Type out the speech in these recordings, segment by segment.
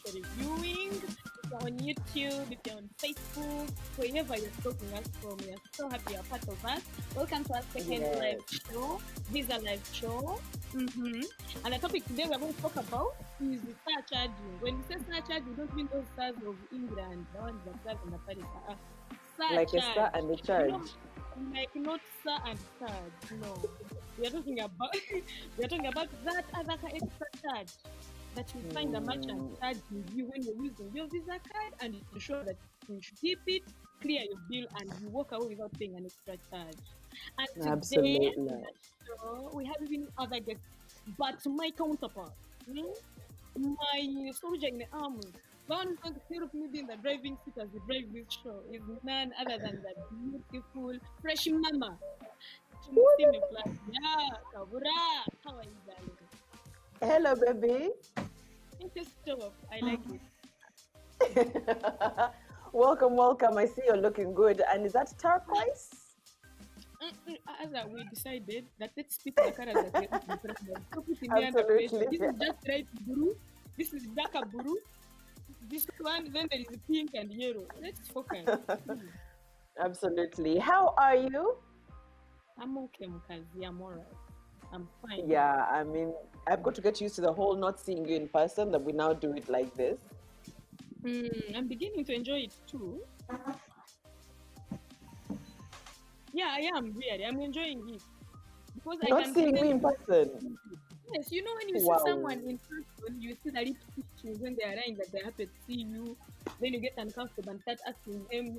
you're reviewing, if you're on YouTube, if you're on Facebook, wherever you're talking us from, we are so happy you're part of us. Welcome to our second live show, Visa Live Show. And the topic today we're going to talk about is the star charging. When we say star charge, we don't mean those stars of England, the ones that serve in the Paris. Star like charge. a star and a charge. Like not star and charge. No, we are talking about that other extra charge that you find a merchant charge with you when you're using your Visa card, and you ensure that you should keep it, clear your bill, and you walk away without paying an extra charge. And today, Absolutely. We have even other guests, but my counterpart, my soldier in the army, the one who's going to help me be in the driving seat as we drive this show, is none other than the beautiful, fresh mama. Yeah, Kabura. How are you, darling? Hello, baby. It's stop. I like it. Welcome. I see you're looking good. And is that turquoise? As we decided that let's pick the colors that we're Absolutely. This is just light blue. This is darker blue. This one, then there is pink and yellow. Let's focus. Absolutely. How are you? I'm okay, Mukazi. I'm alright. I'm fine. Yeah, I mean, I've got to get used to the whole not seeing you in person, that we now do it like this. I'm beginning to enjoy it too. Yeah, I am really. I'm enjoying it. Because not seeing me in person. Yes, you know when you see someone in person, you see the lip twitching when they are lying that they're happy to see you. Then you get uncomfortable and start asking them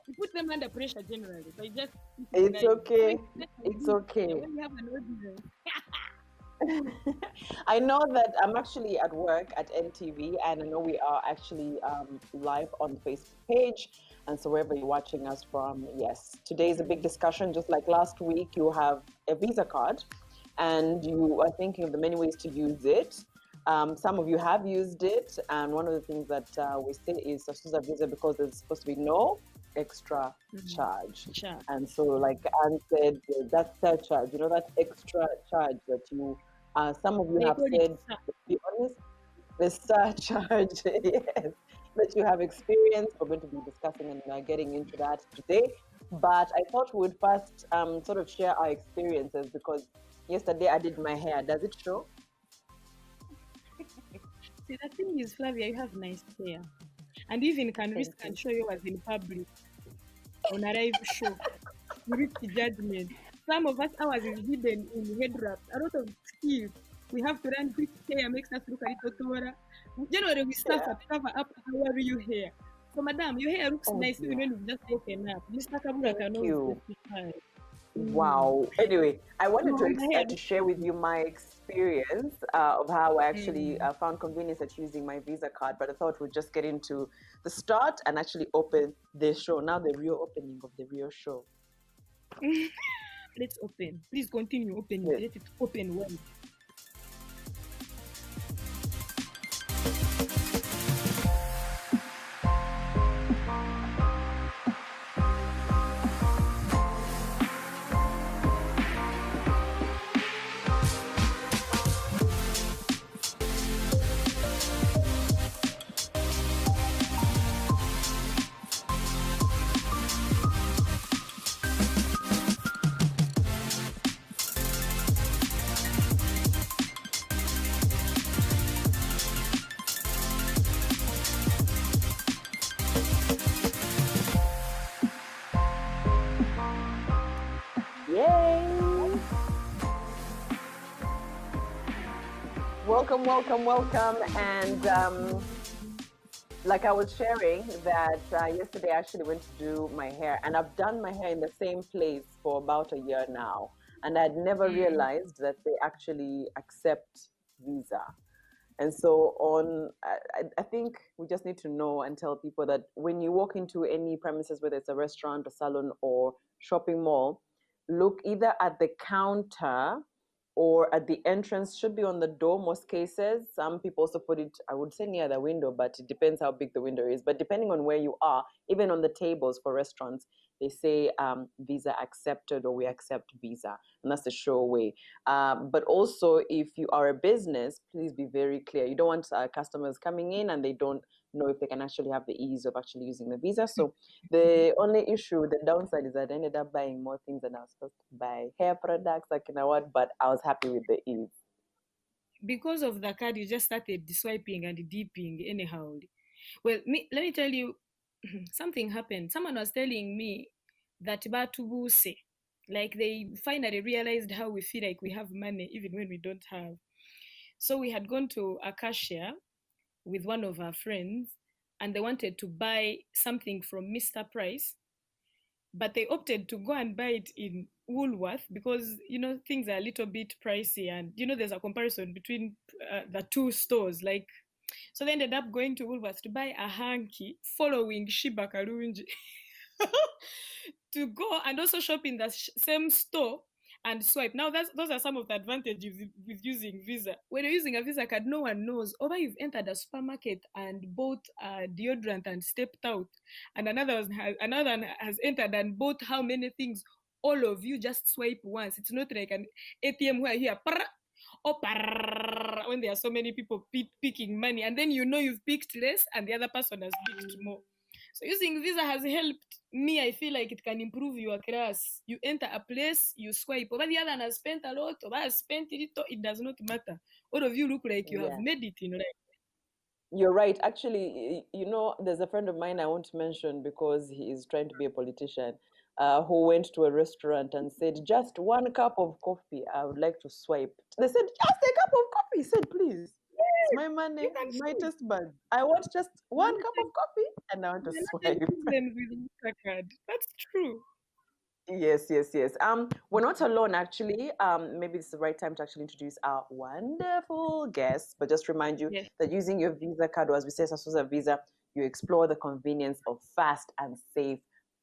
you put them under pressure generally. So it's okay. It's okay. When you have an audience. I know that I'm actually at work at NTV, and I know we are actually live on the Facebook page. And so wherever you're watching us from, yes, today is a big discussion. Just like last week, you have a Visa card and you are thinking of the many ways to use it. Some of you have used it. And one of the things that we say is Sasuza Visa, because there's supposed to be no extra charge. Sure. And so like Anne said, that surcharge, that extra charge that you, some of you have said, to be honest, the surcharge, yes, that you have experienced. We're going to be discussing and getting into that today. But I thought we would first sort of share our experiences, because yesterday I did my hair. Does it show? See, the thing is, Flavia, you have nice hair. And even can show you as in public on a live show. You reach judgment. Some of us, ours is hidden in head wraps. A lot of skills. We have to run quick hair, makes us look a little taller. Generally, we suffer to cover up our real hair. So, madam, your hair looks nice even when you've just woken up. Thank you. Wow. Anyway, I wanted to share with you my experience of how I actually found convenience at using my Visa card, but I thought we'd just get into the start and actually open the show. Now the real opening of the real show. Let's open. Please continue opening. Yes. Let it open well. Welcome. And like I was sharing that yesterday I actually went to do my hair, and I've done my hair in the same place for about a year now. And I'd never realized that they actually accept Visa. And so I think we just need to know and tell people that when you walk into any premises, whether it's a restaurant, a salon, or shopping mall, look either at the counter or at the entrance, should be on the door most cases. Some people also put it, I would say, near the window, but it depends how big the window is. But depending on where you are, even on the tables for restaurants, they say Visa accepted or we accept Visa. And that's the sure way. But also, if you are a business, please be very clear. You don't want customers coming in and they don't know if they can actually have the ease of actually using the Visa. So the only issue, the downside is that I ended up buying more things than I was supposed to buy. Hair products, like in a word, but I was happy with the ease. Because of the card, you just started swiping and dipping anyhow. Well, let me tell you, something happened. Someone was telling me that batubuse, like they finally realized how we feel like we have money even when we don't have. So we had gone to Acacia with one of our friends, and they wanted to buy something from Mr. Price, but they opted to go and buy it in Woolworth because things are a little bit pricey, and there's a comparison between the two stores. Like, so they ended up going to Woolworth to buy a hanky, following Shiba Karunji to go and also shop in the same store and swipe. Now, those are some of the advantages with using Visa. When you're using a Visa card, no one knows. Over you've entered a supermarket and bought a deodorant and stepped out, and another one has entered and bought how many things. All of you just swipe once. It's not like an ATM where you hear or when there are so many people picking money, and then you've picked less and the other person has picked more. So using Visa has helped me. I feel like it can improve your class. You enter a place, you swipe. Over the other one has spent a lot, over has spent it, it does not matter. All of you look like you have Yeah. made it in life. You're right. Actually, there's a friend of mine I won't mention because he is trying to be a politician, who went to a restaurant and said, just one cup of coffee. I would like to swipe. They said, just a cup of coffee. He said, please. It's my money, You can it's my swipe. test bud. I want just There one are not cup of coffee and I want to there are not any swipe. problems with Visa card. That's true. Yes, yes, yes. We're not alone actually. Maybe this is the right time to actually introduce our wonderful guest, but just remind you Yes. that using your Visa card, or as we say, Sasusa Visa, you explore the convenience of fast and safe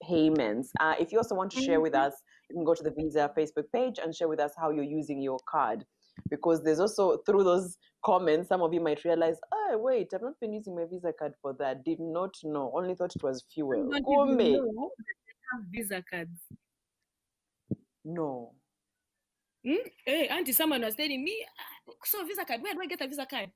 payments. If you also want to share with Mm-hmm. us, you can go to the Visa Facebook page and share with us how you're using your card. Because there's also, through those comments, some of you might realize, oh, wait, I've not been using my Visa card for that. Did not know. Only thought it was Some fuel. don't even Kumbe. know that they have Visa cards. No. Hey, auntie, someone was telling me, so Visa card, where do I get a Visa card?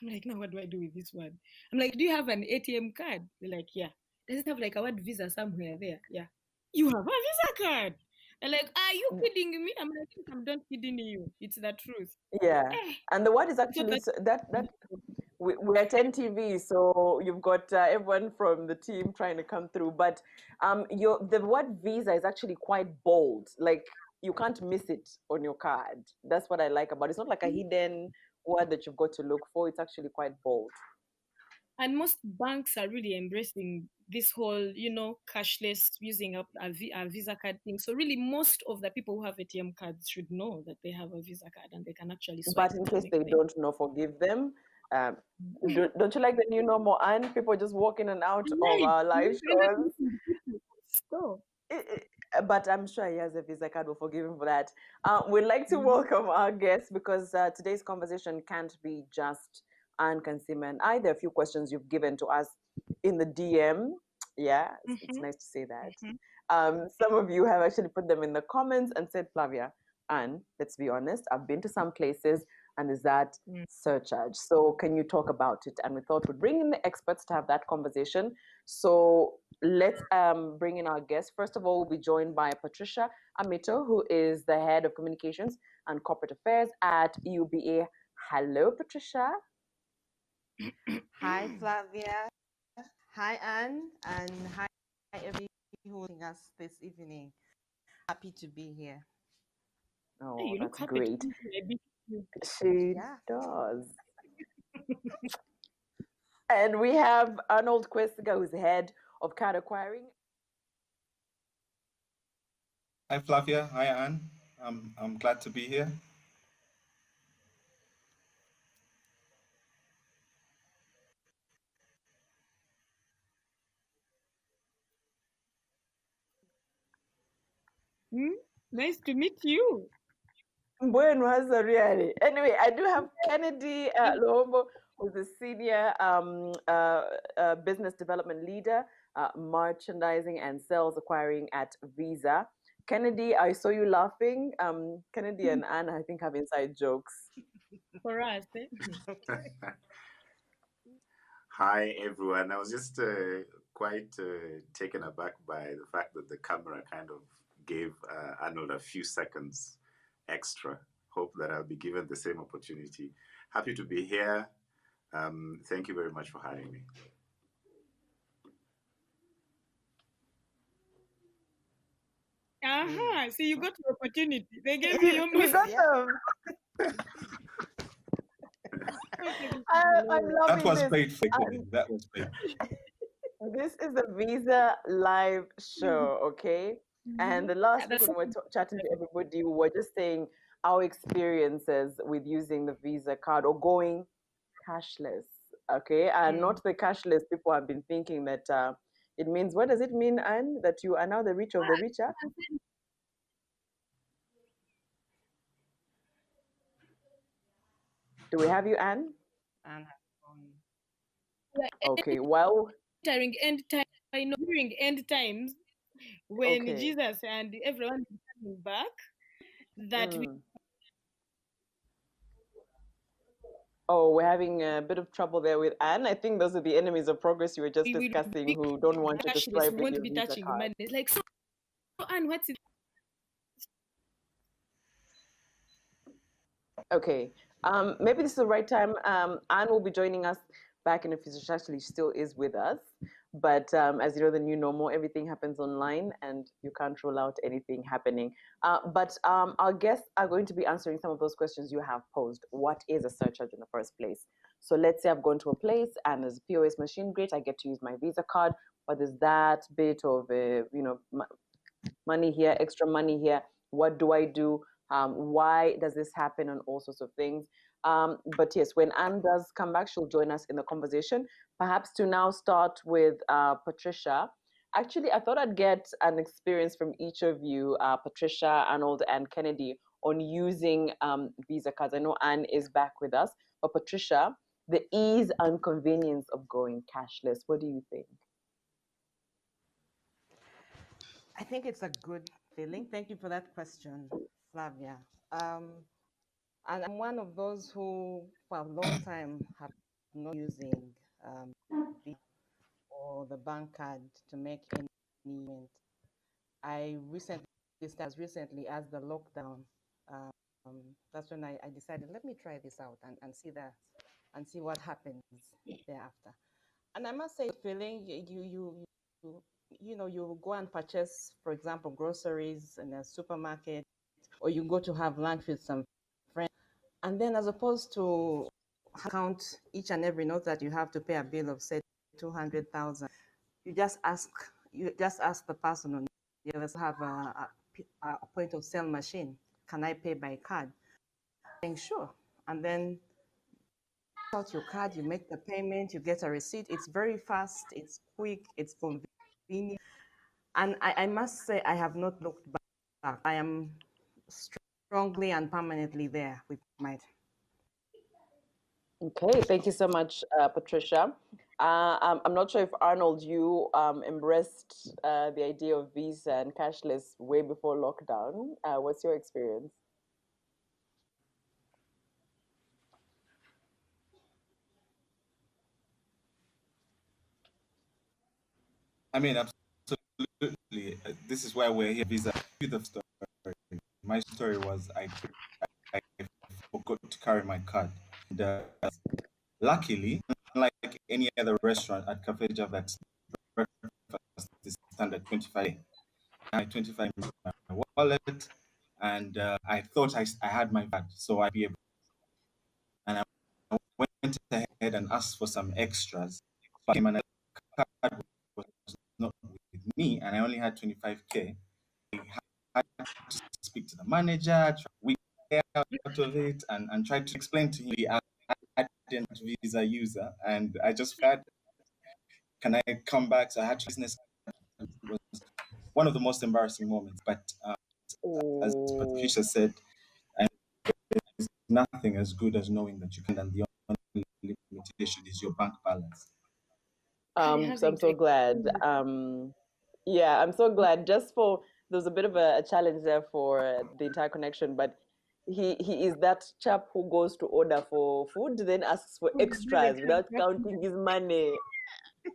I'm like, now what do I do with this one? I'm like, do you have an ATM card? They're like, yeah. Does it have like a word Visa somewhere there? Yeah. You have a Visa card. They're like, are you kidding me? I'm like, I'm not kidding you. It's the truth. Yeah, Eh, and the word is I thought actually that. so that we're at NTV, so you've got everyone from the team trying to come through. But your the word visa is actually quite bold. Like you can't miss it on your card. That's what I like about it. It's not like a hidden word that you've got to look for. It's actually quite bold. And most banks are really embracing this whole, cashless using a Visa card thing. So really, most of the people who have ATM cards should know that they have a Visa card and they can actually swipe But in it and case make they payments. don't know, forgive them. Um, don't you like the new normal? And people just walk in and out of Right. our You live end up shows. meeting the people. So, But I'm sure he has a Visa card. We'll forgive him for that. We'd like to mhm, welcome our guest because today's conversation can't be just Anne Kansiman. Either a few questions you've given to us in the DM. Yeah, it's mhm, nice to say that. mhm, Some of you have actually put them in the comments and said, Flavia, Anne, let's be honest, I've been to some places and there's that mm. surcharge. So can you talk about it? And we thought we'd bring in the experts to have that conversation. So let's bring in our guest. First of all, we'll be joined by Patricia Amito, who is the head of communications and corporate affairs at UBA. Hello, Patricia. Hi, Flavia. Hi, Anne. And hi, everyone holding us this evening. Happy to be here. Hey, Oh, you look that's happy to great. be here. I beat you. She Yeah. does. And we have Arnold Questiga, who's the head of card acquiring. Hi, Flavia. Hi, Anne. I'm glad to be here. Hmm? Nice to meet you. Bueno, really. Anyway, I do have Kennedy Luombo, who's the senior business development leader, merchandising and sales acquiring at Visa. Kennedy, I saw you laughing. Kennedy and Anne, I think, have inside jokes. For us, eh? Hi, everyone. I was just quite taken aback by the fact that the camera kind of gave Arnold a few seconds extra. Hope that I'll be given the same opportunity. Happy to be here. Thank you very much for having me. See, you got the opportunity. They gave you your You got them. I'm loving That was this. paid for. That was paid. This is the Visa live show, okay? And the last week when we were chatting to everybody, we were just saying our experiences with using the Visa card or going cashless, okay? And not the cashless people have been thinking that it means, what does it mean, Anne? That you are now the rich of the richer? Do we have you, Anne? And Okay, well, During end time, I know during end times when okay. Jesus and everyone is coming back, that we Oh, we're having a bit of trouble there with Anne. I think those are the enemies of progress you were just will discussing be who don't want you to cashless. strive We with won't your be Visa touching card. money. It's like, so Anne, what's it? Okay. Maybe this is the right time. Anne will be joining us back in a few. She actually still is with us. But as you know, the new normal, everything happens online and you can't rule out anything happening. But our guests are going to be answering some of those questions you have posed. What is a surcharge in the first place? So let's say I've gone to a place and there's a POS machine, great, I get to use my Visa card, but there's that bit of, money here, extra money here. What do I do? Why does this happen? And all sorts of things. But yes, when Anne does come back, she'll join us in the conversation. Perhaps to now start with Patricia. Actually, I thought I'd get an experience from each of you, Patricia, Arnold, and Kennedy, on using Visa cards. I know Anne is back with us, but Patricia, the ease and convenience of going cashless. What do you think? I think it's a good feeling. Thank you for that question, Flavia. And I'm one of those who, for a long time, have not using Visa or the bank card to make any payment. I recently, as recently as the lockdown, that's when I decided, let me try this out and see that and see what happens thereafter. And I must say, feeling you go and purchase, for example, groceries in a supermarket, or you go to have lunch with some friends, and then as opposed to count each and every note that you have to pay a bill of say 200,000, you just ask the person on the other side, have a point of sale machine. Can I pay by card? Saying sure, and then out your card, you make the payment, you get a receipt. It's very fast, it's quick, it's convenient. And I must say, I have not looked back. I am strongly and permanently there with my. Okay, thank you so much, Patricia. I'm not sure if Arnold, you embraced the idea of Visa and cashless way before lockdown. What's your experience? I mean, absolutely. This is why we're here. Visa. The story. My story was I forgot to carry my card. And, luckily, unlike any other restaurant at Cafe Java, that's breakfast is standard 25. I 25 in my wallet, and I thought I had my card, so I'd be able. And I went ahead and asked for some extras, but my card was not with me, and I only had 25K. I had to speak to the manager, try to week out of it, and try to explain to him I didn't Visa user, and I just had, can I come back? So I had to business. It was one of the most embarrassing moments, but as Oh, Patricia said, nothing as good as knowing that you can, and the only limitation is your bank balance. So I'm so glad. Yeah, I'm so glad. Just for there was a bit of a challenge there for the entire connection, but he is that chap who goes to order for food, then asks for extras without counting his money.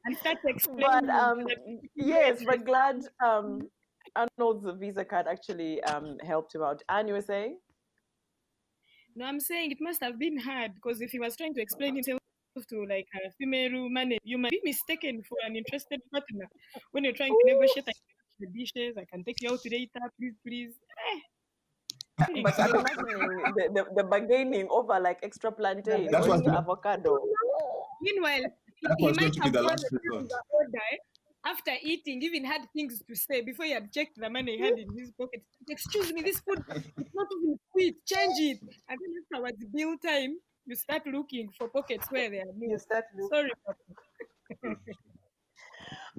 And start But explaining. yes, but glad Arnold's Visa card actually helped him out. And you were saying? No, I'm saying it must have been hard because if he was trying to explain himself to like a female manager, you might be mistaken for an interested partner when you're trying to negotiate the dishes. I can take you out later, please, please. But I'm imagining the bargaining over like extra plantain That or was extra avocado. Meanwhile, that he was going might to be have the gone last resort. the order after eating, even had things to say before he had checked the money he had in his pocket. Excuse me, this food is not even sweet. Change it. And then afterwards, bill time, you start looking for pockets where there are You more. start looking. Sorry, Papa.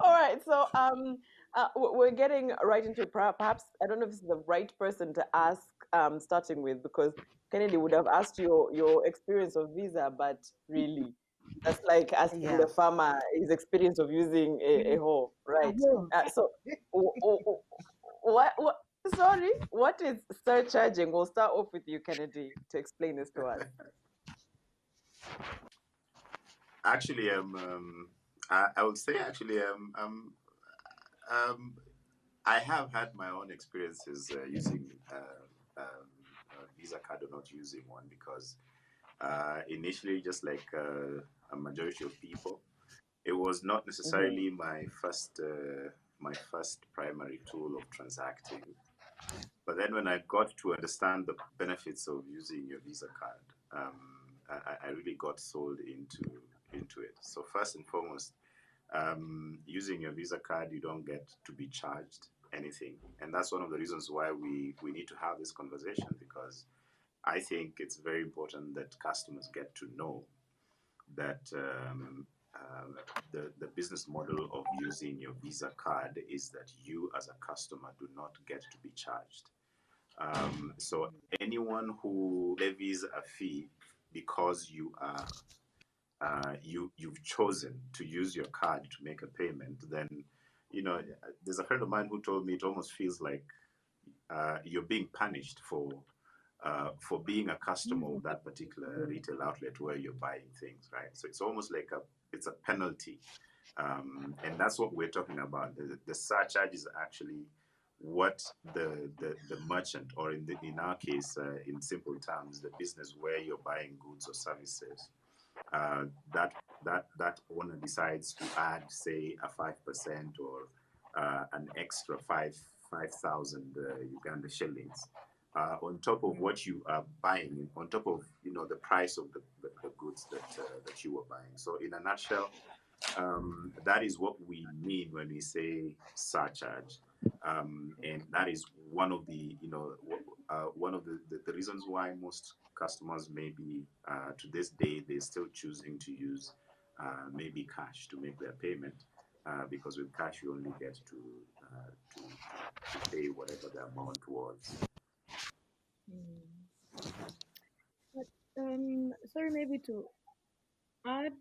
All right, so we're getting right into it. Perhaps I don't know if this is the right person to ask, starting with, because Kennedy would have asked your experience of Visa, but really, that's like asking Yeah. the farmer his experience of using a hoe, right? So, what? Sorry, what is surcharging? We'll start off with you, Kennedy, to explain this to us. Actually, I would say actually, I have had my own experiences using Visa card or not using one because initially, just like a majority of people, it was not necessarily my first primary tool of transacting. But then when I got to understand the benefits of using your Visa card, I really got sold into it. So first and foremost, using your Visa card, you don't get to be charged anything, and that's one of the reasons why we need to have this conversation, because I think it's very important that customers get to know that the business model of using your Visa card is that you as a customer do not get to be charged. So anyone who levies a fee because you've chosen to use your card to make a payment, then there's a friend of mine who told me it almost feels like you're being punished for being a customer of that particular retail outlet where you're buying things, right? So it's almost like it's a penalty, and that's what we're talking about. The surcharge is actually what the merchant, or in our case, in simple terms, the business where you're buying goods or services, uh, that that owner decides to add, say, a 5% or an extra 5,000 Uganda shillings on top of what you are buying, on top of the price of the goods that you were buying. So in a nutshell, that is what we mean when we say surcharge, and that is one of the reasons why most customers maybe to this day they're still choosing to use maybe cash to make their payment, because with cash you only get to pay whatever the amount was. But, sorry, maybe to add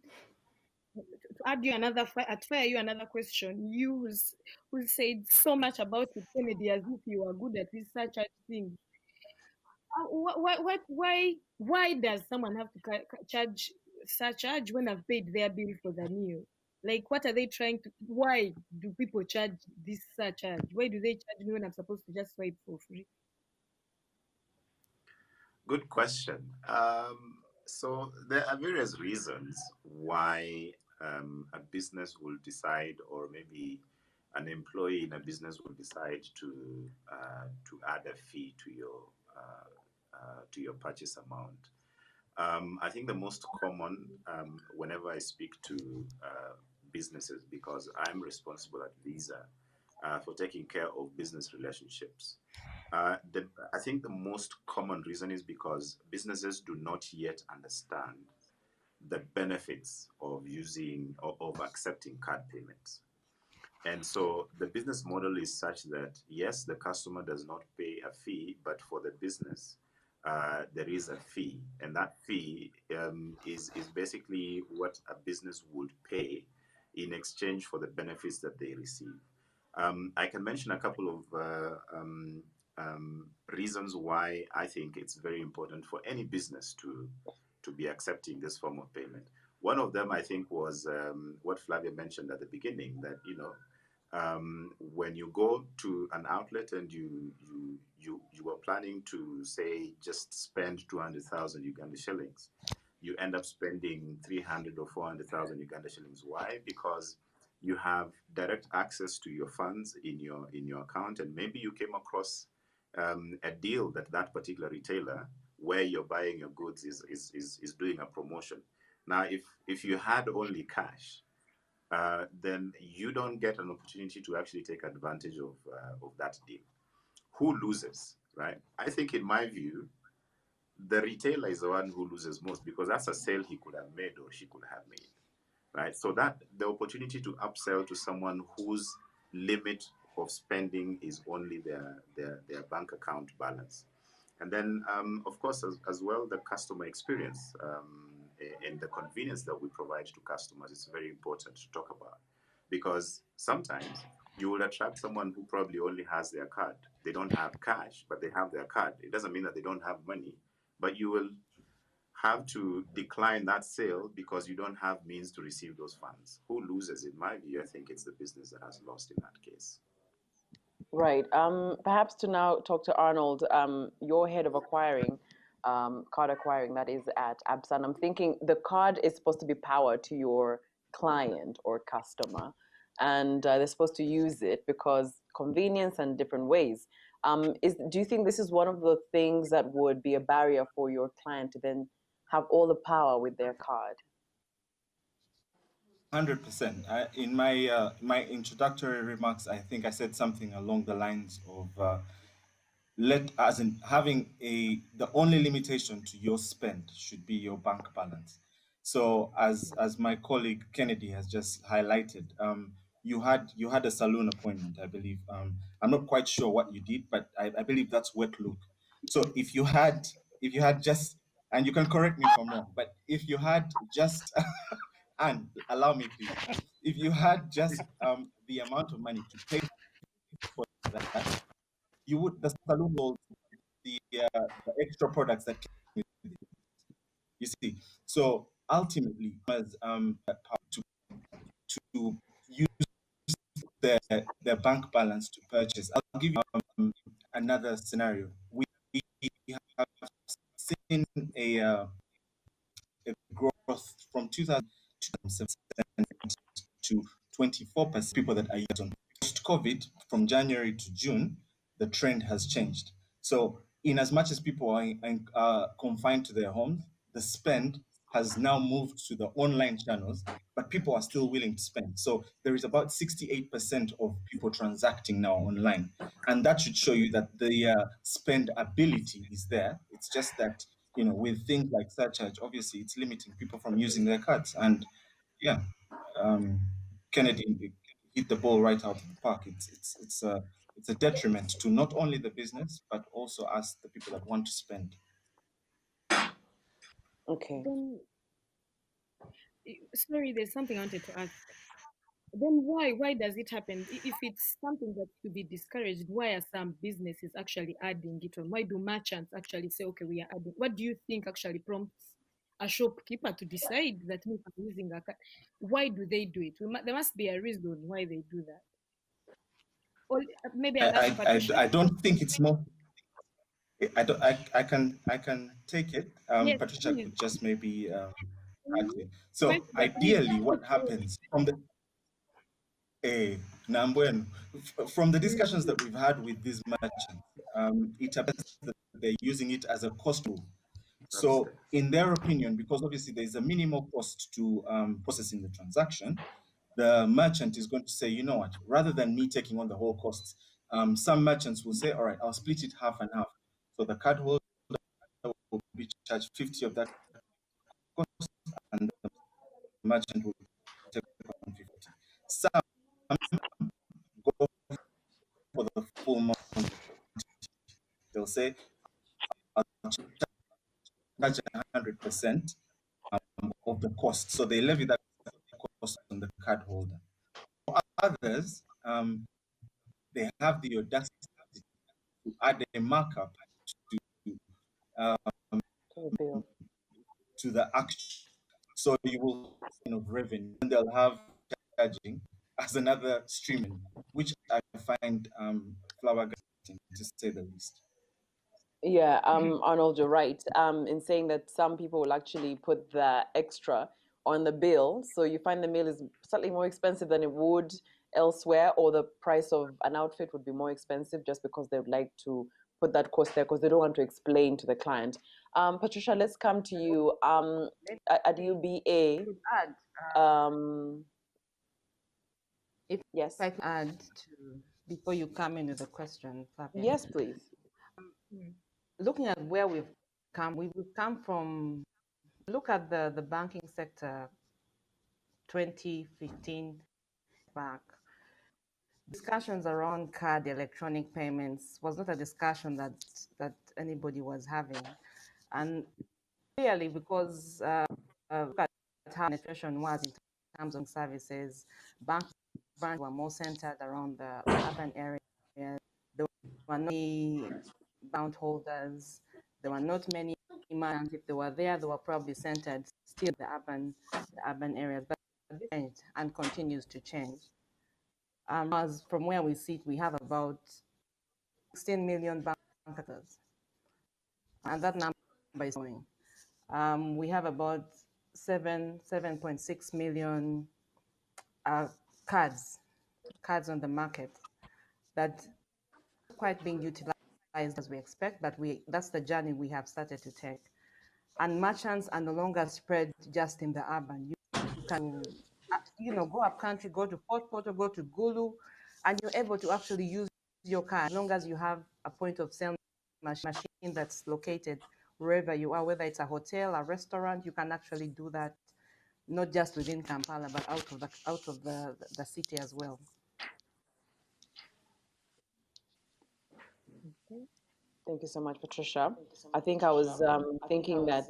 you another fire you another question. You who said so much about it, Kennedy, as if you are good at this such a thing. Why does someone have to charge surcharge when I've paid their bill for the meal? Like, what are they trying to? Why do people charge this surcharge? Why do they charge me when I'm supposed to just swipe for free? Good question. So there are various reasons why a business will decide, or maybe an employee in a business will decide to add a fee to your purchase amount. I think the most common, whenever I speak to businesses, because I'm responsible at Visa for taking care of business relationships. I think the most common reason is because businesses do not yet understand the benefits of using or of accepting card payments. And so the business model is such that, yes, the customer does not pay a fee, but for the business, there is a fee, and that fee is basically what a business would pay in exchange for the benefits that they receive. I can mention a couple of reasons why I think it's very important for any business to be accepting this form of payment. One of them, I think, was what Flavia mentioned at the beginning, that when you go to an outlet and you are planning to, say, just spend 200,000 Uganda shillings, you end up spending 300 or 400,000 Uganda shillings. Why? Because you have direct access to your funds in your account, and maybe you came across a deal that that particular retailer where you're buying your goods is doing a promotion. Now, if you had only cash, then you don't get an opportunity to actually take advantage of that deal. Who loses, right? I think, in my view, the retailer is the one who loses most, because that's a sale he could have made or she could have made, right? So that the opportunity to upsell to someone whose limit of spending is only their bank account balance. And then, of course, as well, the customer experience and the convenience that we provide to customers is very important to talk about, because sometimes you will attract someone who probably only has their card. They don't have cash, but they have their card. It doesn't mean that they don't have money, but you will have to decline that sale because you don't have means to receive those funds. Who loses? In my view, I think it's the business that has lost in that case. Right. Perhaps to now talk to Arnold, your head of acquiring, card acquiring, that is at ABSA. And I'm thinking the card is supposed to be powered to your client or customer, and they're supposed to use it because convenience and different ways. Do you think this is one of the things that would be a barrier for your client to then have all the power with their card? 100%. In my introductory remarks, I think I said something along the lines of as in having the only limitation to your spend should be your bank balance. So as my colleague Kennedy has just highlighted, you had a saloon appointment, I believe. I'm not quite sure what you did, but I believe that's wet look. So if you had just, and you can correct me if I'm wrong, but if you had just and allow me please, if you had just the amount of money to pay for that, you would the saloon will the extra products that came with it. You see, so ultimately, as to use their bank balance to purchase. I'll give you another scenario. We have seen a growth from 2007 to 24% people that are using. Post-COVID, from January to June, the trend has changed. So, in as much as people are confined to their homes, the spend has now moved to the online channels, but people are still willing to spend. So there is about 68% of people transacting now online, and that should show you that the spend ability is there. It's just that with things like surcharge, obviously, it's limiting people from using their cards. And yeah, um, Kennedy hit the ball right out of the park. It's a detriment to not only the business but also us, the people that want to spend. Okay. Then, sorry, there's something I wanted to ask. Then why does it happen? If it's something that to be discouraged, why are some businesses actually adding it on? Why do merchants actually say, okay, we are adding? What do you think actually prompts a shopkeeper to decide that me I'm using a card? Why do they do it? There must be a reason why they do that. Or maybe I'll ask Patricia. I don't think it's more. I don't. I can take it. Yes, Patricia please. could just maybe add to it. Wait, So but please. ideally, what happens from the Nambwen, from the discussions that we've had with these merchants, it appears that they're using it as a cost tool. So, in their opinion, because obviously there's a minimal cost to processing the transaction, the merchant is going to say, you know what, rather than me taking on the whole costs, some merchants will say, all right, I'll split it half and half. So the cardholder will be charged 50 of that cost, and the merchant will take on 50. Some go for the full amount. They'll say, I'll charge 100% of the cost. So they levy that cost on the cardholder. For others, they have the audacity to add a markup to To the bill. to the action. So you will of revenue, and they'll have charging as another streaming, which I find flabbergasting to say the least. Yeah, Arnold, you're right. In saying that some people will actually put the extra on the bill, so you find the meal is slightly more expensive than it would elsewhere, or the price of an outfit would be more expensive just because they would like to put that cost there because they don't want to explain to the client. Patricia, let's come to you. At Maybe UBA, could add, um, if yes, I could add to before you come in with the question, Flavia. yes, please. Mm. Looking at where we've come from. Look at the banking sector 2015 back. Discussions around card electronic payments was not a discussion that anybody was having, and clearly because look at how penetration was in terms of services, bank branches were more centered around the urban areas. There were not many account holders. There were not many merchants. If they were there, they were probably centered still in the urban areas. But this changed and continues to change. As from where we sit, we have about 16 million bank accounts, and that number is growing. We have about 7.6 million cards on the market that quite being utilized as we expect, but that's the journey we have started to take. And merchants are no longer spread just in the urban. You can, go up country, go to Port Porto, go to Gulu, and you're able to actually use your card as long as you have a point of sale machine that's located wherever you are, whether it's a hotel, a restaurant, you can actually do that, not just within Kampala, but out of the city as well. Thank you so much, Patricia. I think I was thinking that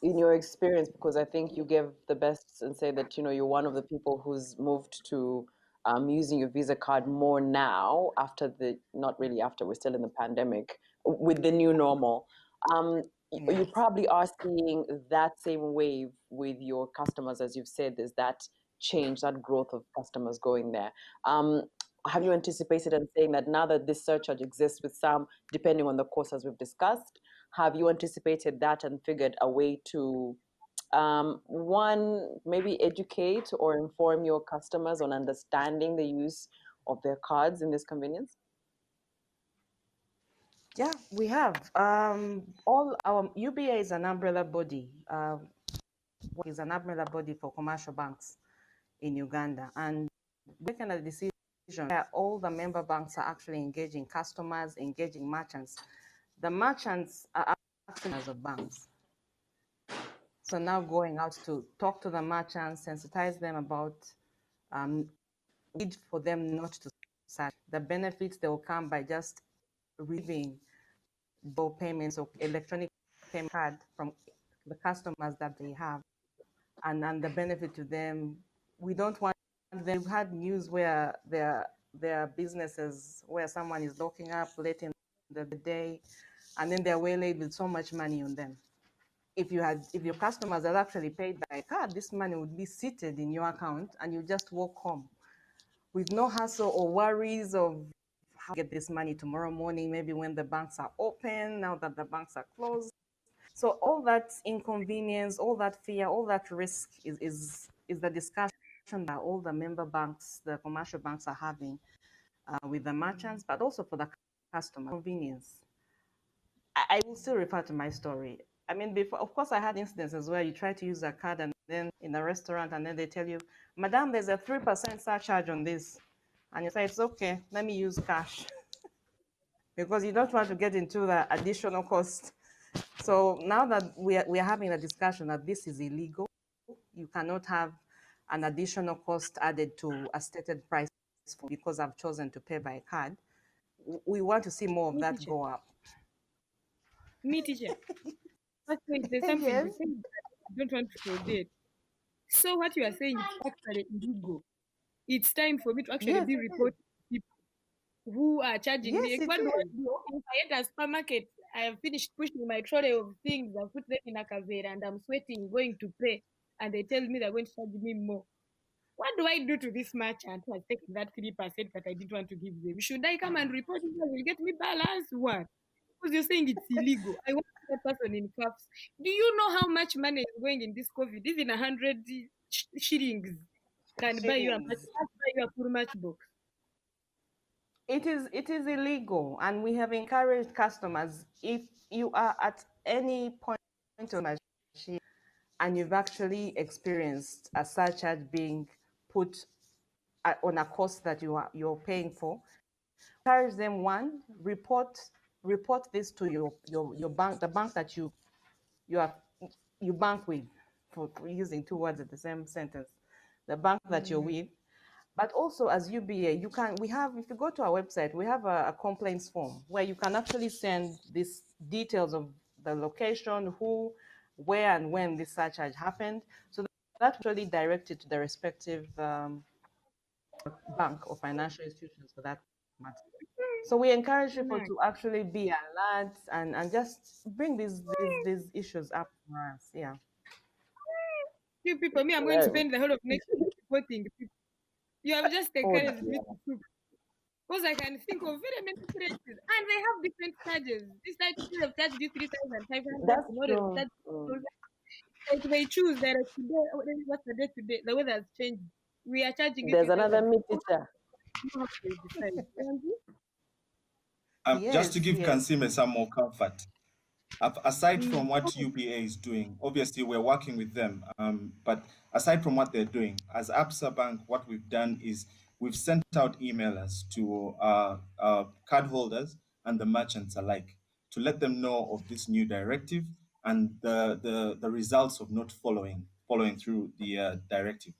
in your experience, because I think you gave the best and say that you're one of the people who's moved to using your Visa card more now after not really after, we're still in the pandemic, with the new normal. You probably are seeing that same wave with your customers, as you've said. There's that change, that growth of customers going there. Have you anticipated and saying that now that this surcharge exists with some, depending on the course as we've discussed, have you anticipated that and figured a way to, one, maybe educate or inform your customers on understanding the use of their cards in this convenience? Yeah, we have. All our UBA is an umbrella body. Is an umbrella body for commercial banks in Uganda, and making a decision where all the member banks are actually engaging customers, engaging merchants. The merchants are actually as of banks. So now going out to talk to the merchants, sensitize them about need for them not to search. The benefits they will come by just receiving bill payments or electronic payment card from the customers that they have, and the benefit to them. We don't want them. We've had news where there are businesses where someone is locking up late in the day, and then they're waylaid with so much money on them. If your customers had actually paid by card, this money would be seated in your account, and you just walk home with no hassle or worries of how to get this money tomorrow morning, maybe when the banks are open, now that the banks are closed. So all that inconvenience, all that fear, all that risk is the discussion that all the member banks, the commercial banks are having with the merchants, but also for the customer convenience. I will still refer to my story. I mean, before, of course, I had instances where you try to use a card and then in a restaurant, and then they tell you, Madam, there's a 3% surcharge on this. And you say, it's okay, let me use cash. Because you don't want to get into the additional cost. So now that we are having a discussion that this is illegal, you cannot have an additional cost added to a stated price because I've chosen to pay by card. we want to see more of Me that teacher. go up. Me teacher. But wait, there's something Yes. you said that I don't want to forget. So what you are saying is actually illegal. It's time for me to actually Yes, be it is. reporting people who are charging me. Yes, Like, it what do I is. do? Okay, if I enter a supermarket, I have finished pushing my trolley of things, I put them in a caveira, and I'm sweating, going to pay, and they tell me they're going to charge me more. What do I do to this merchant who has taken that 3% that I didn't want to give them? Should I come and report it? Will get me balance? What? Because you're saying it's illegal. I want that person in cuffs. Do you know how much money is going in this COVID? Even 100 shillings can buy you a Shillings. full matchbox. It is illegal, and we have encouraged customers, if you are at any point of machine and you've actually experienced a surcharge being put on a cost that you're paying for, encourage them, one, report this to your bank, the bank that you are you bank with, for using two words at the same sentence, the bank that you're with. But also, as UBA, if you go to our website, we have a complaints form where you can actually send these details of the location, who, where, and when this surcharge happened. So that actually directed to the respective bank or financial institutions for that matter. So we encourage people Nice. to actually be alert and just bring these issues up for us. Yeah. You people, me, I'm going to Well, spend the whole of next week reporting people. You have just oh encouraged me dear. to soup. Because I can think of very many places. And they have different charges. This time they have charged you 3,500, That's tomorrow they will true. charge 2,000. Like they choose that today, what's the day today? The weather has changed. We are charging you There's another 3,000. me teacher. You know how they decide. Just to Yes, give yes. Kansime some more comfort, aside Mm. from what UBA is doing, obviously we're working with them. But aside from what they're doing, as Absa Bank, what we've done is we've sent out emailers to cardholders and the merchants alike to let them know of this new directive and the results of not following through the directive.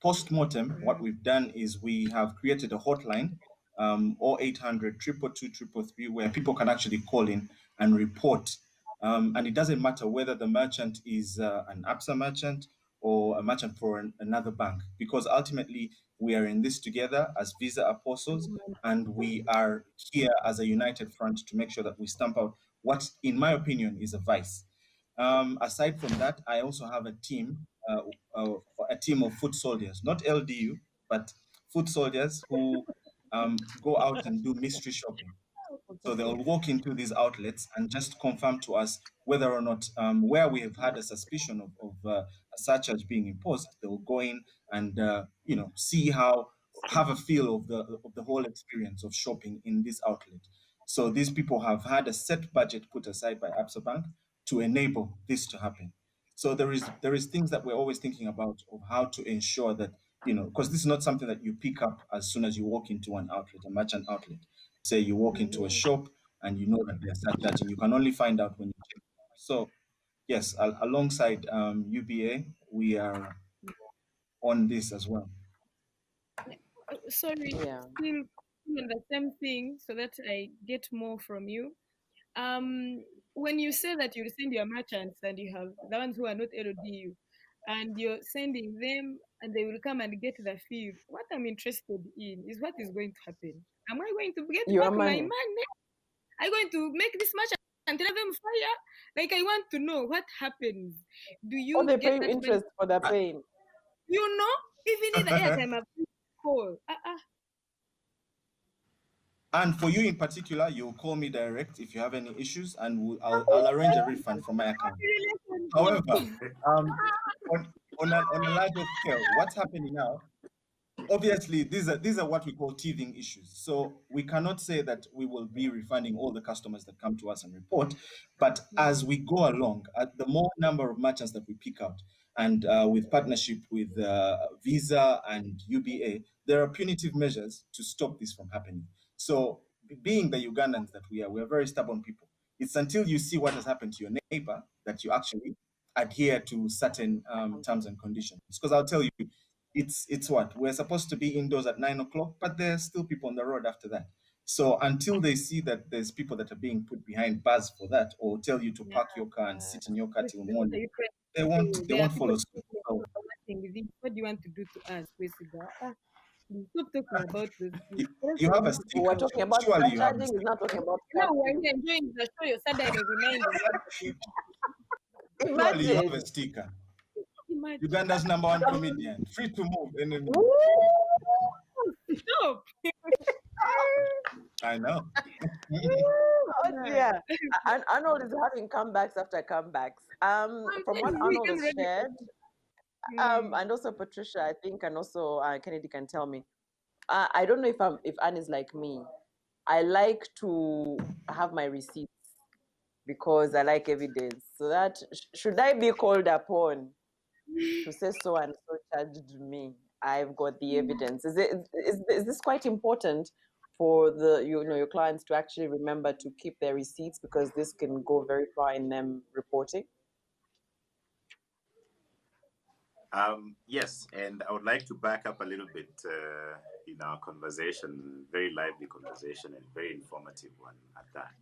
Post-mortem, what we've done is we have created a hotline, 0800 222 where people can actually call in and report. And it doesn't matter whether the merchant is an ABSA merchant or a merchant for another bank, because ultimately we are in this together as Visa apostles, and we are here as a united front to make sure that we stamp out what, in my opinion, is a vice. Aside from that, I also have uh, a team of foot soldiers, not LDU, but foot soldiers who go out and do mystery shopping. So they'll walk into these outlets and just confirm to us whether or not, where we have had a suspicion of a surcharge being imposed, they'll go in and see have a feel of the whole experience of shopping in this outlet. So these people have had a set budget put aside by Absa Bank to enable this to happen. So there is things that we're always thinking about of how to ensure that, because this is not something that you pick up as soon as you walk into an outlet, a merchant outlet. Say you walk into a shop and you know that they're surcharging. You can only find out when you check. So yes, alongside UBA, we are on this as well. Sorry, Yeah. still on the same thing so that I get more from you. When you say that you send your merchants and you have the ones who are not LDU and you're sending them and they will come and get the fee, what I'm interested in is what is going to happen. Am I going to get Your back my money. money? Are you going to make this merchant and tell them fire? Like, I want to know what happens. Do Or you they pay get you that money? interest for the pain. You know, even in the airtime, I've call. And for you in particular, you'll call me direct if you have any issues, and I'll arrange a refund from my account. However, um, on a larger scale, what's happening now? Obviously, these are what we call teething issues. So we cannot say that we will be refunding all the customers that come to us and report, but as we go along, the more number of merchants that we pick out, and with partnership with Visa and UBA, there are punitive measures to stop this from happening. So being the Ugandans that we are very stubborn people. It's until you see what has happened to your neighbor that you actually adhere to certain terms and conditions. Because I'll tell you, it's what we're supposed to be indoors at 9 o'clock, but there's still people on the road after that. So until they see that there's people that are being put behind bars for that, or tell you to Yeah. park your car and sit in your car What till what are morning, you trying they to won't do? they There are won't people follow suit. So watching this. What do you want to do to us, Kwesiga? Please stop talking about those things. The you rest of have a you people We're sticker. go. talking about Surely car you have a charging, is sticker. not talking about You know, we're parking. here enjoying the show. You're suddenly reminding us that Surely you have Imagine. a sticker. imagine. Uganda's number one Some, comedian, free to move. And woo! Stop. I know. Oh Yeah. dear. And Arnold is having comebacks after comebacks. I'm From what telling you, you Arnold can has really. shared, Mm. and also Patricia, I think, and also Kennedy can tell me. I don't know if Anne is like me. I like to have my receipts because I like evidence. So that should I be called upon to say so and so charged me, I've got the evidence. Is this quite important for the your clients to actually remember to keep their receipts, because this can go very far in them reporting? Yes, and I would like to back up a little bit in our conversation, very lively conversation and very informative one at that.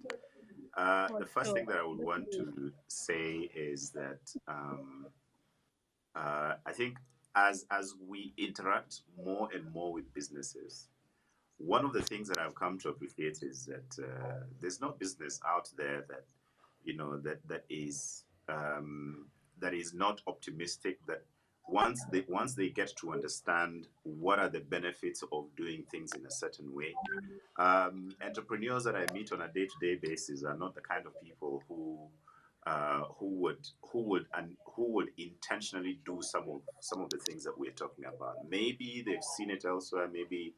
The For first sure. thing that I would want to say is that I think as we interact more and more with businesses, one of the things that I've come to appreciate is that there's no business out there that that is not optimistic. That once they get to understand what are the benefits of doing things in a certain way, entrepreneurs that I meet on a day-to-day basis are not the kind of people who would intentionally do some of the things that we're talking about. Maybe they've seen it elsewhere. Maybe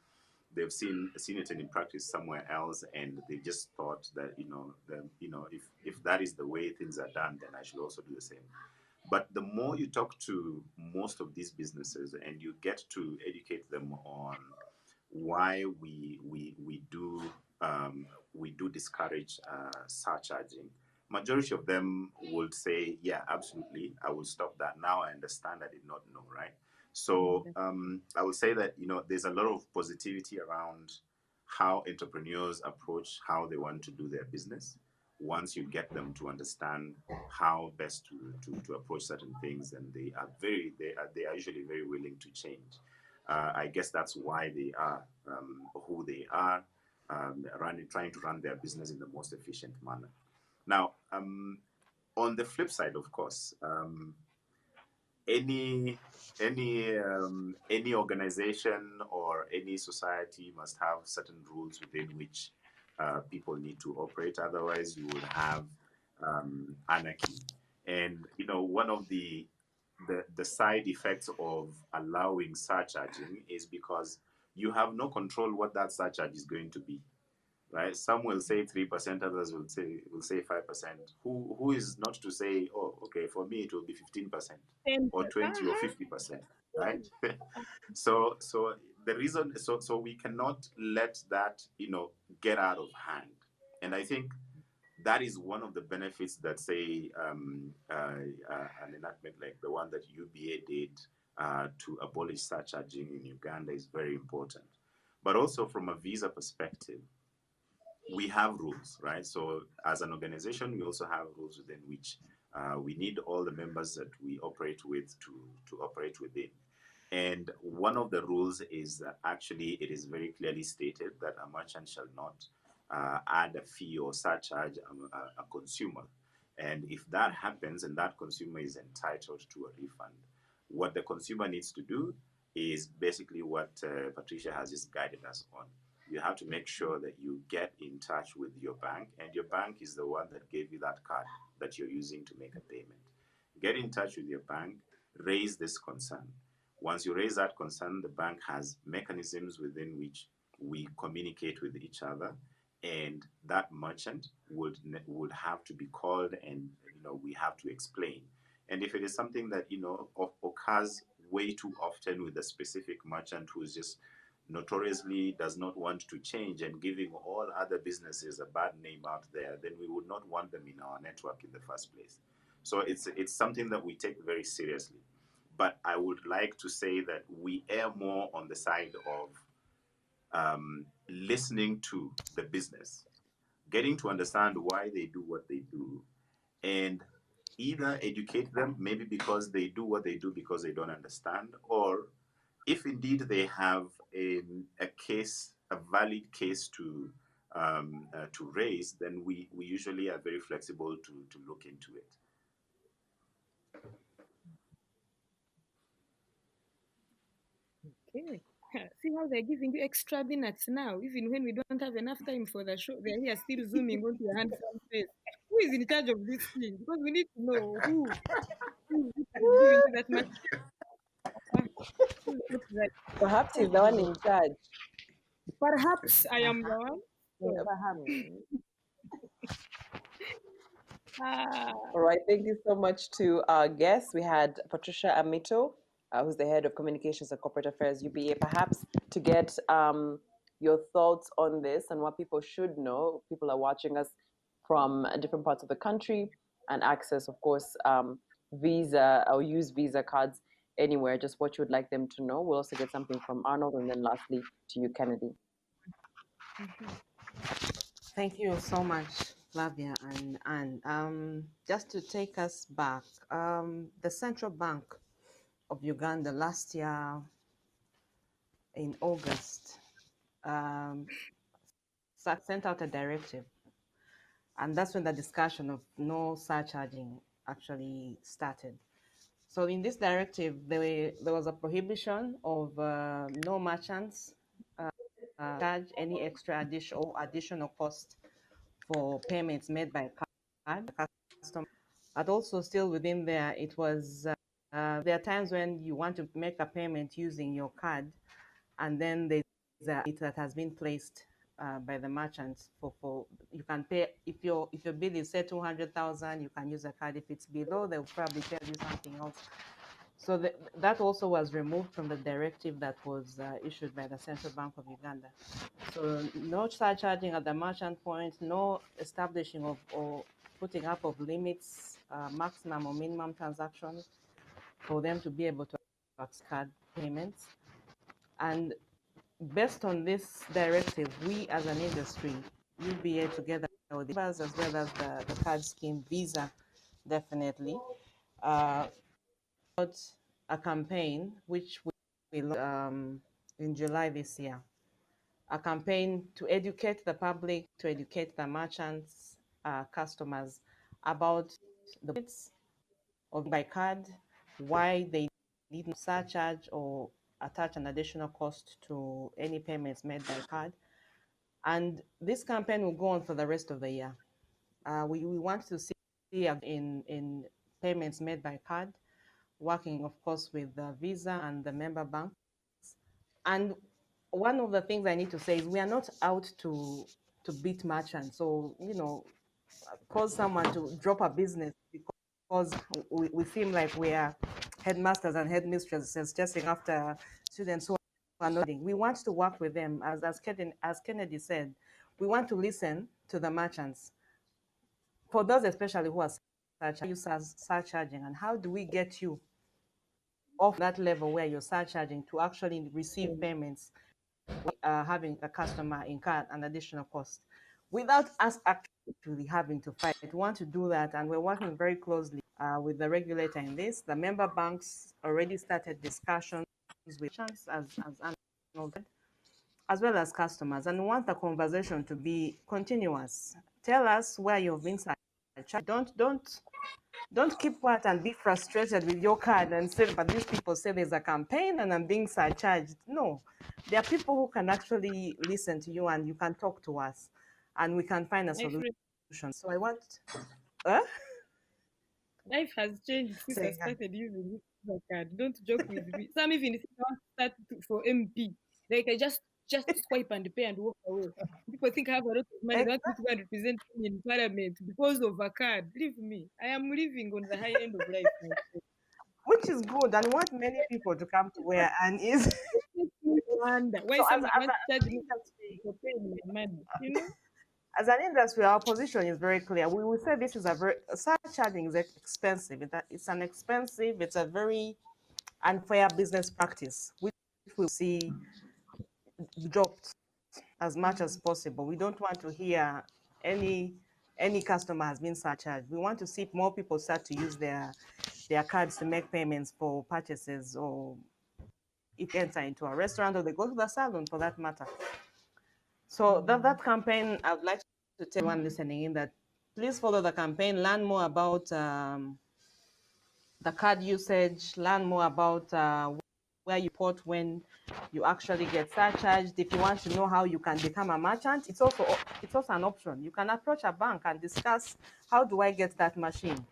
they've seen it in practice somewhere else, and they just thought that if that is the way things are done, then I should also do the same. But the more you talk to most of these businesses and you get to educate them on why we do discourage surcharging, majority of them would say, yeah, absolutely, I will stop that. Now I understand, I did not know, right? So I would say that there's a lot of positivity around how entrepreneurs approach how they want to do their business. Once you get them to understand how best to approach certain things, and they are usually very willing to change. I guess that's why they are who they are, trying to run their business in the most efficient manner. Now, on the flip side, of course, any any organization or any society must have certain rules within which people need to operate. Otherwise, you would have anarchy. And one of the side effects of allowing surcharging is because you have no control what that surcharge is going to be, right? Some will say 3%, others will say 5%. Who is not to say, oh, okay, for me it will be 15% or 20 or 50%, right? So the reason, so we cannot let that get out of hand, and I think that is one of the benefits that, say, an enactment like the one that UBA did to abolish surcharging in Uganda is very important. But also from a visa perspective, we have rules, right? So as an organization, we also have rules within which we need all the members that we operate with to operate within. And one of the rules is that actually it is very clearly stated that a merchant shall not add a fee or surcharge a consumer. And if that happens and that consumer is entitled to a refund, what the consumer needs to do is basically what Patricia has just guided us on. You have to make sure that you get in touch with your bank, and your bank is the one that gave you that card that you're using to make a payment. Get in touch with your bank, raise this concern. Once you raise that concern, the bank has mechanisms within which we communicate with each other, and that merchant would have to be called, and we have to explain. And if it is something that occurs way too often with a specific merchant who is just notoriously does not want to change and giving all other businesses a bad name out there, then we would not want them in our network in the first place. So it's something that we take very seriously. But I would like to say that we err more on the side of listening to the business, getting to understand why they do what they do, and either educate them, maybe because they do what they do because they don't understand, or if indeed they have a case, a valid case to raise, then we usually are very flexible to look into it. Okay. See how they're giving you extra minutes now, even when we don't have enough time for the show. They're here still zooming onto your handsome face. Who is in charge of this thing? Because we need to know who is giving you that much. That, Perhaps he's the one in charge. perhaps I am the one. So, ah, All right, thank you so much to our guests. We had Patricia Amito, who's the head of communications and corporate affairs, UBA. Perhaps to get your thoughts on this and what people should know. People are watching us from different parts of the country and access, of course, Visa or use Visa cards anywhere. Just what you would like them to know. We'll also get something from Arnold, and then lastly to you, Kennedy. Thank you so much, Flavia and Anne. Just to take us back, the Central Bank of Uganda last year in August sent out a directive, and that's when the discussion of no surcharging actually started. So in this directive, there was a prohibition of no merchants charge any extra additional cost for payments made by card customer. But also still within there, it was there are times when you want to make a payment using your card, and then there's it that has been placed by the merchants for you can pay if your bill is say 200,000, you can use a card. If it's below, they'll probably tell you something else. So that also was removed from the directive that was issued by the Central Bank of Uganda. So no surcharging at the merchant point, no establishing of or putting up of limits, maximum or minimum transactions for them to be able to accept card payments. And based on this directive, we as an industry, UBA together with the members as well as the card scheme, Visa, definitely, a campaign which we launched in July this year. A campaign to educate the public, to educate the merchants, customers about the benefits of by card, why they need no surcharge or attach an additional cost to any payments made by card. And this campaign will go on for the rest of the year. We want to see in payments made by card, working, of course, with the Visa and the member banks. And one of the things I need to say is we are not out to beat merchants. So, cause someone to drop a business because we seem like we are headmasters and headmistresses chasing after students who are not. We want to work with them. As Kennedy said, we want to listen to the merchants. For those especially who are surcharging, and how do we get you off that level where you're surcharging to actually receive payments, having a customer incur an additional cost without us actually having to fight. We want to do that, and we're working very closely with the regulator in this. The member banks already started discussions with merchants, as well as customers, and we want the conversation to be continuous. Tell us where you've been surcharged. Don't keep quiet and be frustrated with your card and say, but these people say there's a campaign and I'm being surcharged. No, there are people who can actually listen to you and you can talk to us and we can find a solution. So I want... Life has changed since I started using this card. Don't joke with me. Some even if you want to start for MP, they can just swipe and pay and walk away. People think I have a lot of money. They want me to go and represent me in parliament because of a card. Leave me. I am living on the high end of life. Which is good, and want many people to come to where Anne is. Wonder why someone wants to charge me for paying my money, As an industry, our position is very clear. We will say this is surcharging is expensive. It's a very unfair business practice, which we'll see dropped as much as possible. We don't want to hear any any customer has been surcharged. We want to see more people start to use their cards to make payments for purchases, or if they enter into a restaurant or they go to the salon for that matter. So that campaign, I would like to tell everyone listening in that please follow the campaign, learn more about the card usage, learn more about where you port when you actually get surcharged. If you want to know how you can become a merchant, it's also an option. You can approach a bank and discuss how do I get that machine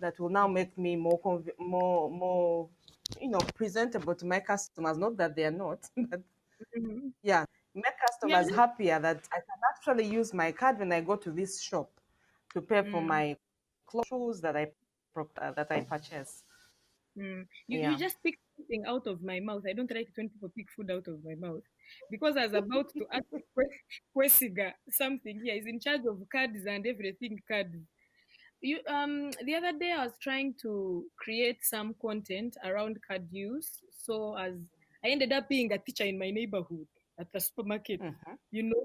that will now make me more presentable to my customers. Not that they are not, but Mhm. yeah, make Yeah, customers happier that I can actually use my card when I go to this shop to pay for mm, my clothes that I purchase. you Yeah. just picked something out of my mouth. I don't like it when people pick food out of my mouth because I was about to ask Kwesiga something. Here is in charge of cards and everything cards. You the other day I was trying to create some content around card use. So as I ended up being a teacher in my neighborhood at the supermarket, Mhm.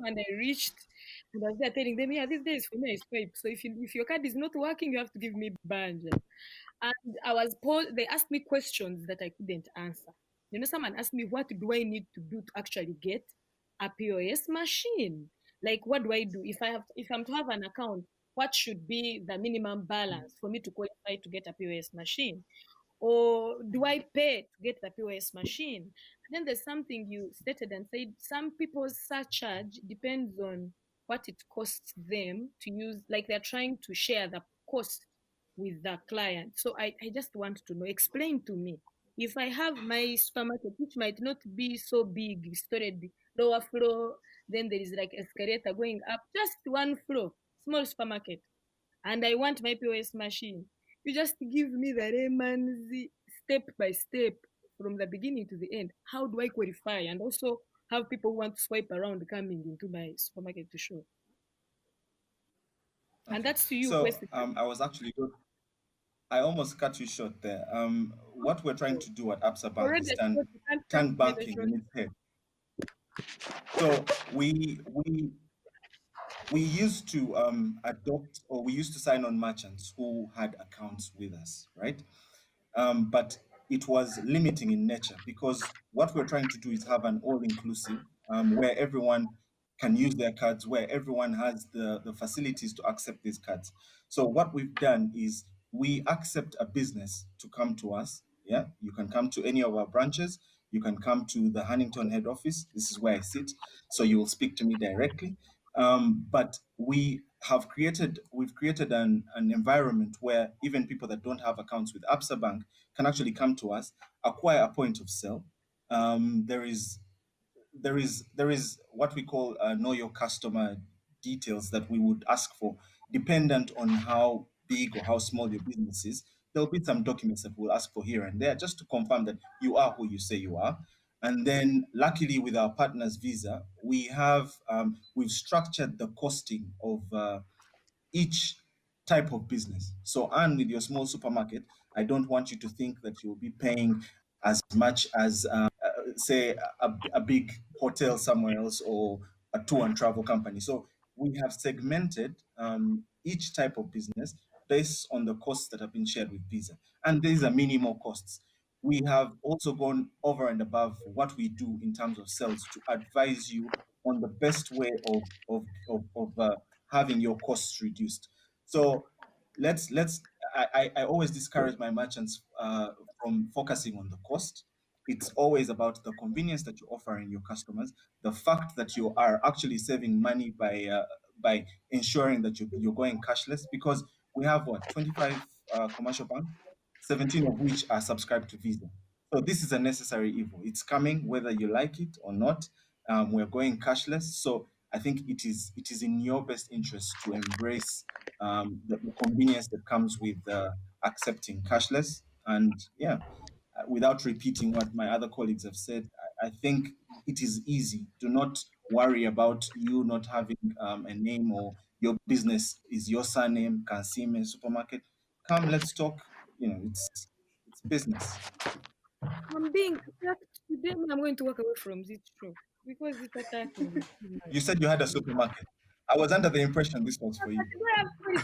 and I reached and I was there telling them, yeah, these days for me I swipe. So if your card is not working, you have to give me banj. And they asked me questions that I couldn't answer. Someone asked me, what do I need to do to actually get a POS machine? Like, what do I do if I'm to have an account? What should be the minimum balance for me to qualify to get a POS machine? Or do I pay to get the POS machine? And then there's something you stated and said some people's surcharge depends on what it costs them to use, like they're trying to share the cost with the client. So I just want to know, explain to me. If I have my supermarket, which might not be so big, stored lower floor, then there is like escalator going up, just one floor, small supermarket, and I want my POS machine. You just give me the layman's step by step from the beginning to the end. How do I qualify? And also have people who want to swipe around coming into my supermarket to show. And Okay. that's to you, So question. I almost cut you short there. What we're trying to do at Absa Bank Already is I thought you can't cut turn me the banking short. in its head. So we used to adopt, or we used to sign on merchants who had accounts with us, right? But it was limiting in nature because what we're trying to do is have an all-inclusive where everyone can use their cards, where everyone has the facilities to accept these cards. So what we've done is we accept a business to come to us. Yeah, you can come to any of our branches. You can come to the Huntington head office. This is where I sit. So you will speak to me directly. But we've created an environment where even people that don't have accounts with Absa Bank can actually come to us, acquire a point of sale. There is what we call know your customer details that we would ask for, dependent on how big or how small your business is. There'll be some documents that we'll ask for here and there just to confirm that you are who you say you are. And then, luckily, with our partners Visa, we've structured the costing of each type of business. So, and with your small supermarket, I don't want you to think that you'll be paying as much as, say, a big hotel somewhere else or a tour and travel company. So, we have segmented each type of business based on the costs that have been shared with Visa. And these are minimal costs. We have also gone over and above what we do in terms of sales to advise you on the best way of having your costs reduced. So I always discourage my merchants from focusing on the cost. It's always about the convenience that you're offering your customers, the fact that you are actually saving money by ensuring that you're going cashless, because we have what 25 commercial banks, 17 of which are subscribed to Visa. So this is a necessary evil. It's coming whether you like it or not. We're going cashless. So I think it is in your best interest to embrace the convenience that comes with accepting cashless. And yeah, without repeating what my other colleagues have said, I think it is easy. Do not worry about you not having a name, or your business is your surname, Kansime Supermarket. Come, let's talk. It's business. I'm being attacked today. I'm going to walk away from this show. because it's attacking me too much. You said you had a supermarket. I was under the impression this was for you. I have food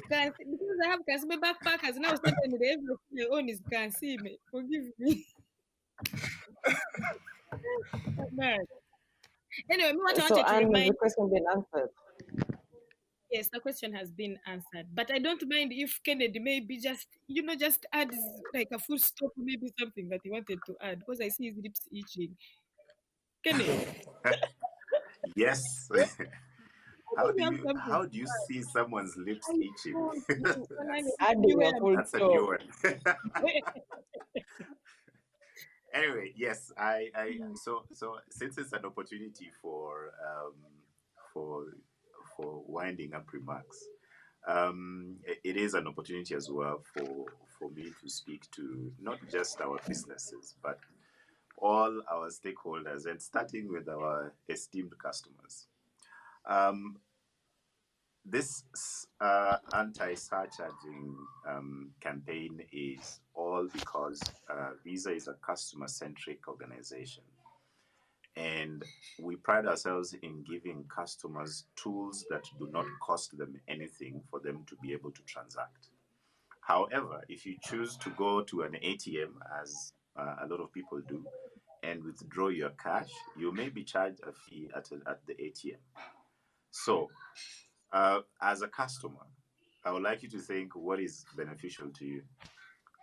because I have my backpackers now suddenly everything I own is see me. Forgive me. Man. Anyway, what I So, wanted to Anne, has the remind question been answered? yes, the question has been answered. But I don't mind if Kennedy maybe just just adds like a full stop, maybe something that he wanted to add because I see his lips itching. Kennedy, Yes. I think you have something. how do you see someone's lips I itching? told you, that's Adding a full that's a stop. new one. Anyway, yes, I so since it's an opportunity for for winding up remarks, it is an opportunity as well for me to speak to not just our businesses but all our stakeholders, and starting with our esteemed customers. Um, this anti-surcharging campaign is all because Visa is a customer-centric organization, and we pride ourselves in giving customers tools that do not cost them anything for them to be able to transact. However, if you choose to go to an ATM, as a lot of people do, and withdraw your cash, you may be charged a fee at the ATM. So, as a customer, I would like you to think what is beneficial to you: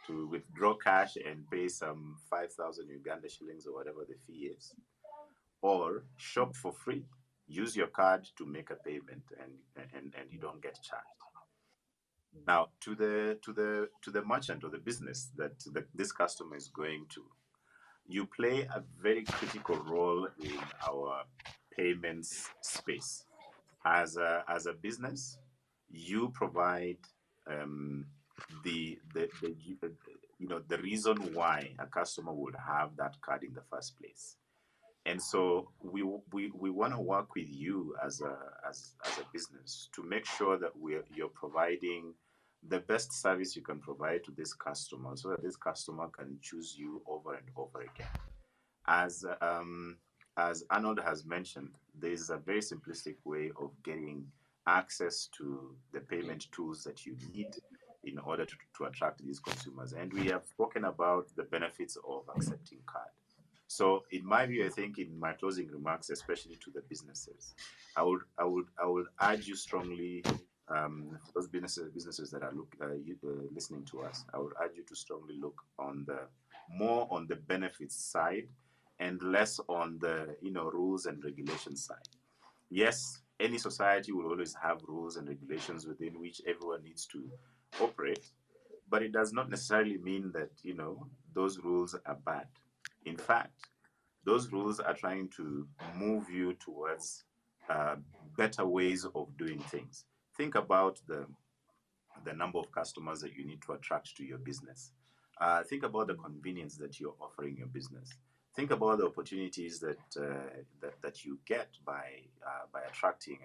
to withdraw cash and pay some 5,000 Uganda shillings or whatever the fee is, or shop for free, use your card to make a payment, and you don't get charged. Now, to the merchant or the business that this customer is going to, you play a very critical role in our payments space. As a business, you provide um, the the reason why a customer would have that card in the first place. And so we want to work with you as a business to make sure that you're providing the best service you can provide to this customer, so that this customer can choose you over and over again. As as Arnold has mentioned, there is a very simplistic way of getting access to the payment tools that you need in order to attract these consumers. And we have spoken about the benefits of accepting card. So, in my view, I think in my closing remarks, especially to the businesses, I would urge you strongly, for those businesses that are listening to us, I would urge you to strongly look on the more on the benefits side and less on the rules and regulations side. Yes, any society will always have rules and regulations within which everyone needs to operate, but it does not necessarily mean that those rules are bad. In fact, those rules are trying to move you towards uh, better ways of doing things. Think about the number of customers that you need to attract to your business. Think about the convenience that you're offering your business. Think about the opportunities that you get by attracting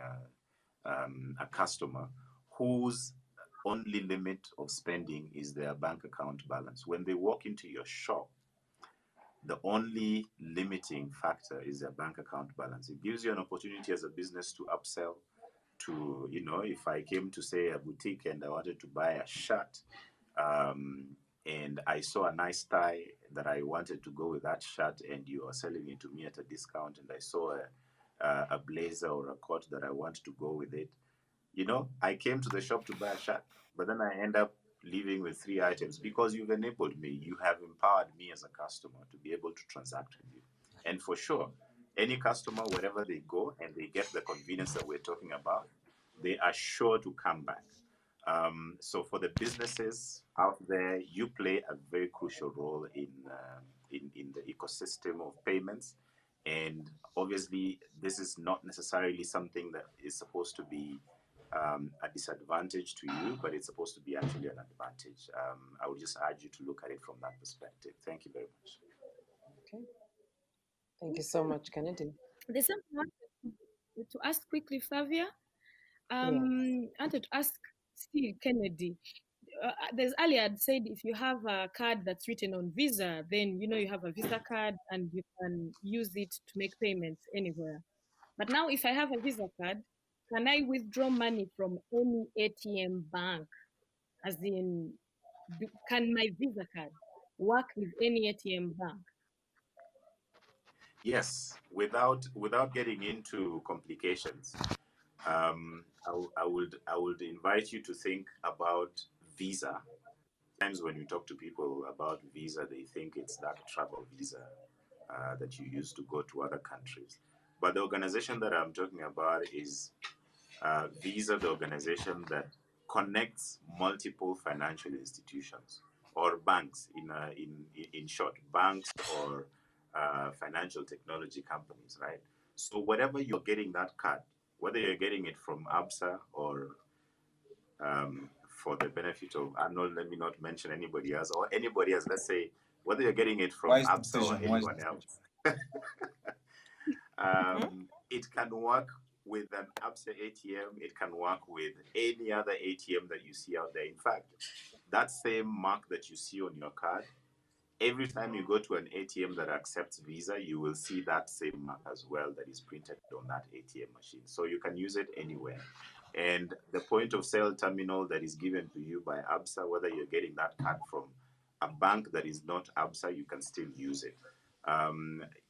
a customer whose only limit of spending is their bank account balance. When they walk into your shop, the only limiting factor is their bank account balance. It gives you an opportunity as a business to upsell, to, if I came to, say, a boutique and I wanted to buy a shirt, um, and I saw a nice tie that I wanted to go with that shirt, and you are selling it to me at a discount, and I saw a blazer or a coat that I want to go with it. I came to the shop to buy a shirt, but then I end up leaving with three items because you've enabled me. You have empowered me as a customer to be able to transact with you. And for sure, any customer, wherever they go and they get the convenience that we're talking about, they are sure to come back. So for the businesses out there, you play a very crucial role in the ecosystem of payments. And obviously, this is not necessarily something that is supposed to be a disadvantage to you, but it's supposed to be actually an advantage. I would just urge you to look at it from that perspective. Thank you very much. Okay. Thank you so much, Kennedy. There's something I wanted to ask quickly, Flavia. Yeah. I wanted to ask still Kennedy. there's earlier I'd said if you have a card that's written on Visa, then you have a Visa card and you can use it to make payments anywhere. But now if I have a Visa card, can I withdraw money from any ATM bank? As in, can my Visa card work with any ATM bank? Yes, without getting into complications. I would invite you to think about Visa. Sometimes when you talk to people about Visa, they think it's that travel visa that you use to go to other countries. But the organization that I'm talking about is Visa, the organization that connects multiple financial institutions or banks, in short, banks or financial technology companies, right? So whatever you're getting that card, whether you're getting it from ABSA or for the benefit of Arnold, let me not mention anybody else or anybody else. Let's say whether you're getting it from Wise ABSA or decision. anyone else, it can work with an ABSA ATM. It can work with any other ATM that you see out there. In fact, that same mark that you see on your card, every time you go to an ATM that accepts Visa, you will see that same mark as well that is printed on that ATM machine. So you can use it anywhere. And the point of sale terminal that is given to you by ABSA, whether you're getting that card from a bank that is not ABSA, you can still use it.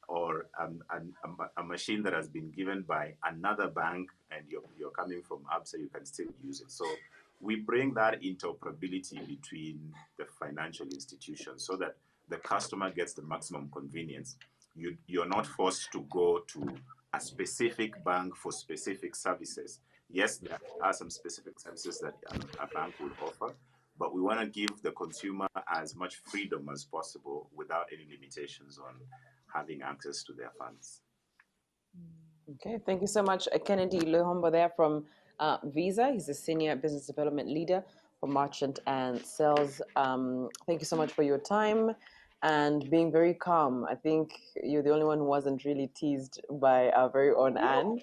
Or a machine that has been given by another bank and you're coming from ABSA, you can still use it. So we bring that interoperability between the financial institutions so that the customer gets the maximum convenience. You're not forced to go to a specific bank for specific services. Yes, there are some specific services that a bank would offer, but we want to give the consumer as much freedom as possible without any limitations on having access to their funds. Okay, thank you so much, Kennedy Luhombo there from Visa. He's a senior business development leader for merchant and sales. Thank you so much for your time and being very calm. I think you're the only one who wasn't really teased by our very own Anne.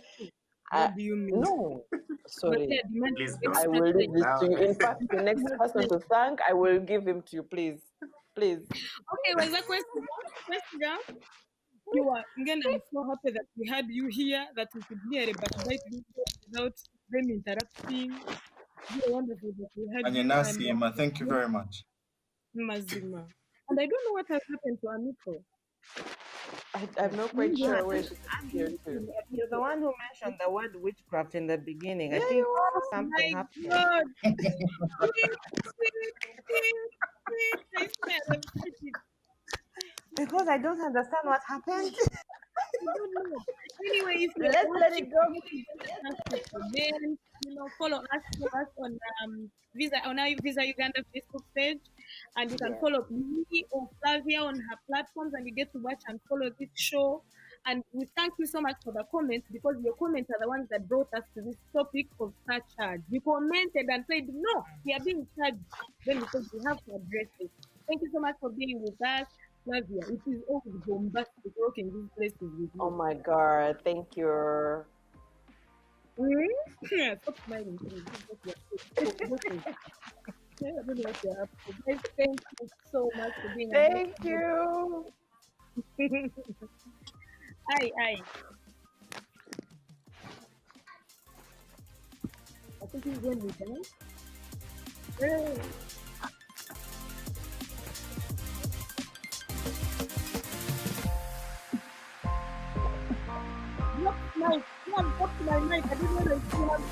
What do you mean? No, sorry. Please I don't. will leave this Now, to you. In fact, the next person to thank, I will give him to you, please. Please. Okay, was that question? You are again. I'm so happy that we had you here, that we could hear about bite without them interrupting. You are wonderful that we had And you Yanasi, thank you very much. Mazima. And I don't know what has happened to Amito. I'm not quite Yeah, sure where she's here too. You're the one who mentioned the word witchcraft in the beginning. I Yeah, think you are. something My happened. God. I swear, I've seen it. Because I don't understand what happened. I don't know. Anyway, if you're Let's let watching it go. again, follow us on Visa on our Visa Uganda Facebook page, and you can follow me or Flavia on her platforms, and you get to watch and follow this show. And we thank you so much for the comments, because your comments are the ones that brought us to this topic of surcharge. You commented and said, no, we are being charged. Then we said we have to address it. Thank you so much for being with us. Flavia, it is always bombastic working these places with you. Oh my God, thank you. Yeah, stop smiling, please. I don't know what you're up to. Guys, thank you so much for being Thank you. Aye. I think he's going to be done. Hey. Drop my mic. I didn't know I still have